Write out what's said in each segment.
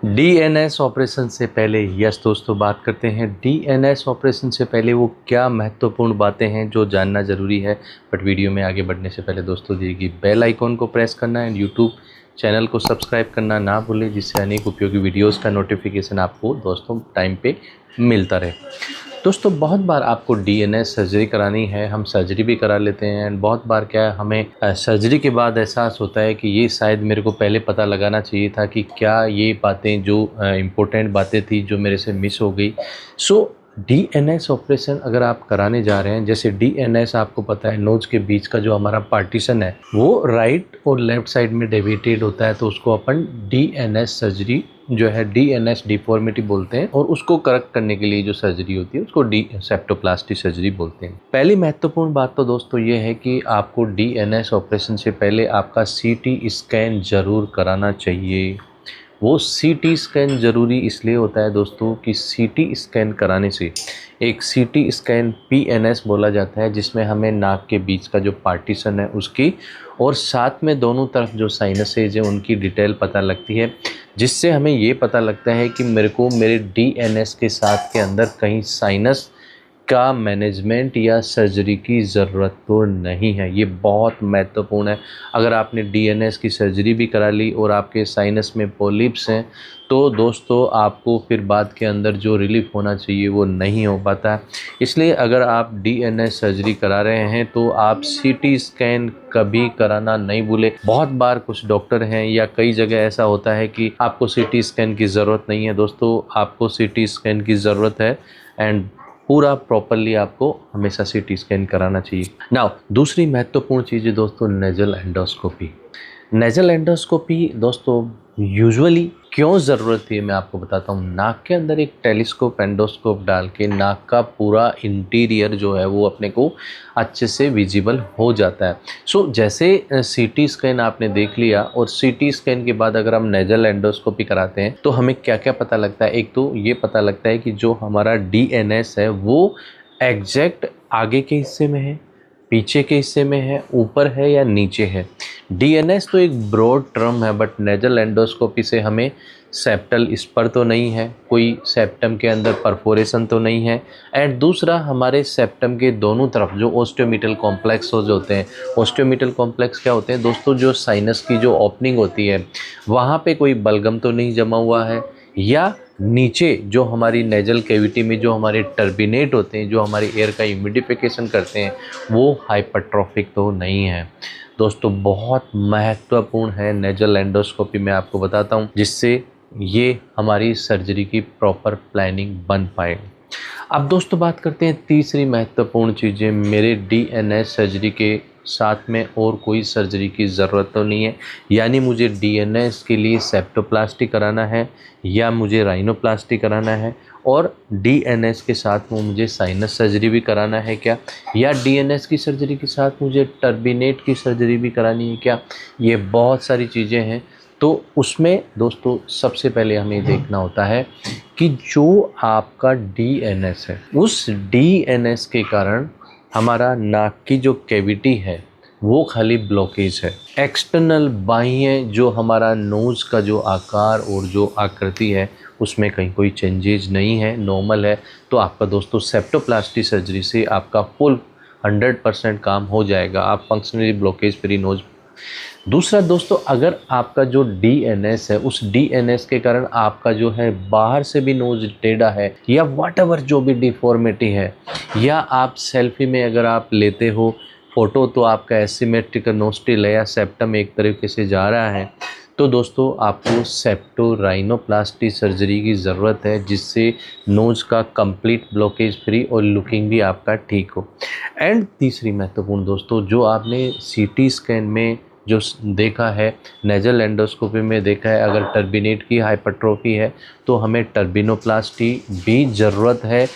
DNS operation से पहले yes दोस्तों बात करते हैं डीएनएस ऑपरेशन से पहले वो क्या महत्वपूर्ण बातें हैं जो जानना ज़रूरी है। बट वीडियो में आगे बढ़ने से पहले दोस्तों दिए बेल आइकॉन को प्रेस करना एंड यूट्यूब चैनल को सब्सक्राइब करना ना भूलें, जिससे अनेक उपयोगी वीडियोस का नोटिफिकेशन आपको दोस्तों टाइम पे मिलता रहे। दोस्तों बहुत बार आपको डीएनएस सर्जरी करानी है, हम सर्जरी भी करा लेते हैं एंड बहुत बार क्या है हमें सर्जरी के बाद एहसास होता है कि ये शायद मेरे को पहले पता लगाना चाहिए था कि क्या ये बातें जो इम्पोर्टेंट बातें थी जो मेरे से मिस हो गई। सो डीएनएस ऑपरेशन अगर आप कराने जा रहे हैं, जैसे डीएनएस आपको पता है नोज के बीच का जो हमारा पार्टीशन है वो राइट और लेफ्ट साइड में डेविएटेड होता है, तो उसको अपन डीएनएस सर्जरी जो है डीएनएस डिफॉर्मिटी बोलते हैं और उसको करेक्ट करने के लिए जो सर्जरी होती है उसको डी सेप्टोप्लास्टी सर्जरी बोलते हैं। पहली महत्वपूर्ण बात तो दोस्तों ये है कि आपको डीएनएस ऑपरेशन से पहले आपका सीटी स्कैन जरूर कराना चाहिए। वो सीटी स्कैन ज़रूरी इसलिए होता है दोस्तों कि सीटी स्कैन कराने से एक सीटी स्कैन पीएनएस बोला जाता है, जिसमें हमें नाक के बीच का जो पार्टीशन है उसकी और साथ में दोनों तरफ जो साइनसेज है उनकी डिटेल पता लगती है, जिससे हमें ये पता लगता है कि मेरे को मेरे डीएनएस के साथ के अंदर कहीं साइनस का मैनेजमेंट या सर्जरी की ज़रूरत तो नहीं है। ये बहुत महत्वपूर्ण है। अगर आपने डीएनएस की सर्जरी भी करा ली और आपके साइनस में पॉलिप्स हैं तो दोस्तों आपको फिर बाद के अंदर जो रिलीफ होना चाहिए वो नहीं हो पाता। इसलिए अगर आप डीएनएस सर्जरी करा रहे हैं तो आप सीटी स्कैन कभी कराना नहीं भूलें। बहुत बार कुछ डॉक्टर हैं या कई जगह ऐसा होता है कि आपको सीटी स्कैन की ज़रूरत नहीं है। दोस्तों आपको सीटी स्कैन की ज़रूरत है एंड पूरा प्रॉपरली आपको हमेशा सीटी स्कैन कराना चाहिए। नाउ दूसरी महत्वपूर्ण चीज़ है दोस्तों नेजल एंडोस्कोपी। नेजल एंडोस्कोपी दोस्तों यूजुअली क्यों ज़रूरत है मैं आपको बताता हूँ। नाक के अंदर एक टेलीस्कोप एंडोस्कोप डाल के नाक का पूरा इंटीरियर जो है वो अपने को अच्छे से विजिबल हो जाता है। सो जैसे सीटी स्कैन आपने देख लिया और सीटी स्कैन के बाद अगर हम नेजल एंडोस्कोपी कराते हैं तो हमें क्या क्या पता लगता है। एक तो ये पता लगता है कि जो हमारा डीएनएस है वो एग्जैक्ट आगे के हिस्से में है, पीछे के हिस्से में है, ऊपर है या नीचे है। डीएनएस तो एक ब्रॉड टर्म है बट नेजल एंडोस्कोपी से हमें सेप्टल स्पर तो नहीं है, कोई सेप्टम के अंदर परफोरेशन तो नहीं है एंड दूसरा हमारे सेप्टम के दोनों तरफ जो ओस्टियोमिटल कॉम्प्लेक्स होते हैं। ओस्टियोमिटल कॉम्प्लेक्स क्या होते हैं दोस्तों, जो साइनस की जो ओपनिंग होती है वहाँ पे कोई बलगम तो नहीं जमा हुआ है, या नीचे जो हमारी नेजल कैविटी में जो हमारे टर्बिनेट होते हैं जो हमारी एयर का ह्यूमिडिफिकेशन करते हैं वो हाइपरट्रॉफिक तो नहीं है। दोस्तों बहुत महत्वपूर्ण है नेजल एंडोस्कोपी, मैं आपको बताता हूँ, जिससे ये हमारी सर्जरी की प्रॉपर प्लानिंग बन पाए। अब दोस्तों बात करते हैं तीसरी महत्वपूर्ण चीज़ें। मेरे डीएनएस सर्जरी के साथ में और कोई सर्जरी की ज़रूरत तो नहीं है, यानी मुझे डीएनएस के लिए सेप्टोप्लास्टी कराना है या मुझे राइनोप्लास्टी कराना है, और डीएनएस के साथ में मुझे साइनस सर्जरी भी कराना है क्या, या डीएनएस की सर्जरी के साथ मुझे टर्बिनेट की सर्जरी भी करानी है क्या। ये बहुत सारी चीज़ें हैं। तो उसमें दोस्तों सबसे पहले हमें देखना होता है कि जो आपका डीएनएस है उस डीएनएस के कारण हमारा नाक की जो कैविटी है वो खाली ब्लॉकेज है। एक्सटर्नल बाह्य जो हमारा नोज़ का जो आकार और जो आकृति है उसमें कहीं कोई चेंजेज नहीं है, नॉर्मल है, तो आपका दोस्तों सेप्टोप्लास्टी सर्जरी से आपका फुल 100% काम हो जाएगा। आप फंक्शनली ब्लॉकेज फ्री नोज। दूसरा दोस्तों, अगर आपका जो डीएनएस है उस डीएनएस के कारण आपका जो है बाहर से भी नोज टेढ़ा है या व्हाटएवर जो भी डिफॉर्मिटी है, या आप सेल्फी में अगर आप लेते हो फोटो तो आपका एसिमेट्रिकल नोस्ट्रिल है या सेप्टम एक तरीके से जा रहा है, तो दोस्तों आपको सेप्टोराइनोप्लास्टी सर्जरी की ज़रूरत है, जिससे नोज़ का कंप्लीट ब्लॉकेज फ्री और लुकिंग भी आपका ठीक हो। एंड तीसरी महत्वपूर्ण दोस्तों, जो आपने सीटी स्कैन में जो देखा है, नेजल एंडोस्कोपी में देखा है, अगर टर्बिनेट की हाइपरट्रोफी है तो हमें टर्बिनोप्लास्टी भी ज़रूरत है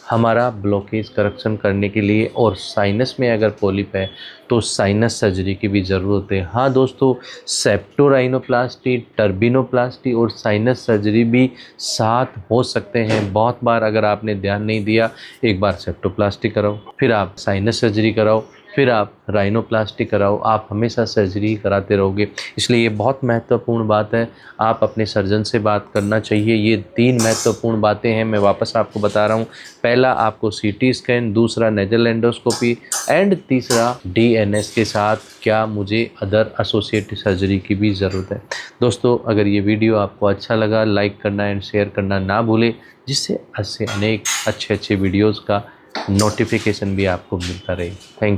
हमारा ब्लॉकेज करेक्शन करने के लिए, और साइनस में अगर पॉलिप है तो साइनस सर्जरी की भी ज़रूरत है। हाँ दोस्तों, सेप्टोराइनोप्लास्टी, टर्बिनोप्लास्टी और साइनस सर्जरी भी साथ हो सकते हैं। बहुत बार अगर आपने ध्यान नहीं दिया, एक बार सेप्टोप्लास्टी कराओ, फिर आप साइनस सर्जरी कराओ, फिर आप राइनोप्लास्टी कराओ, आप हमेशा सर्जरी कराते रहोगे। इसलिए ये बहुत महत्वपूर्ण बात है, आप अपने सर्जन से बात करना चाहिए। ये 3 महत्वपूर्ण बातें हैं, मैं वापस आपको बता रहा हूँ। पहला आपको सीटी स्कैन, दूसरा नेजल एंडोस्कोपी एंड तीसरा डीएनएस के साथ क्या मुझे अदर एसोसिएटेड सर्जरी की भी ज़रूरत है। दोस्तों, अगर ये वीडियो आपको अच्छा लगा, लाइक करना एंड शेयर करना ना भूलें, जिससे ऐसे अनेक अच्छे वीडियोज़ का नोटिफिकेशन भी आपको मिलता रहे। Thank you.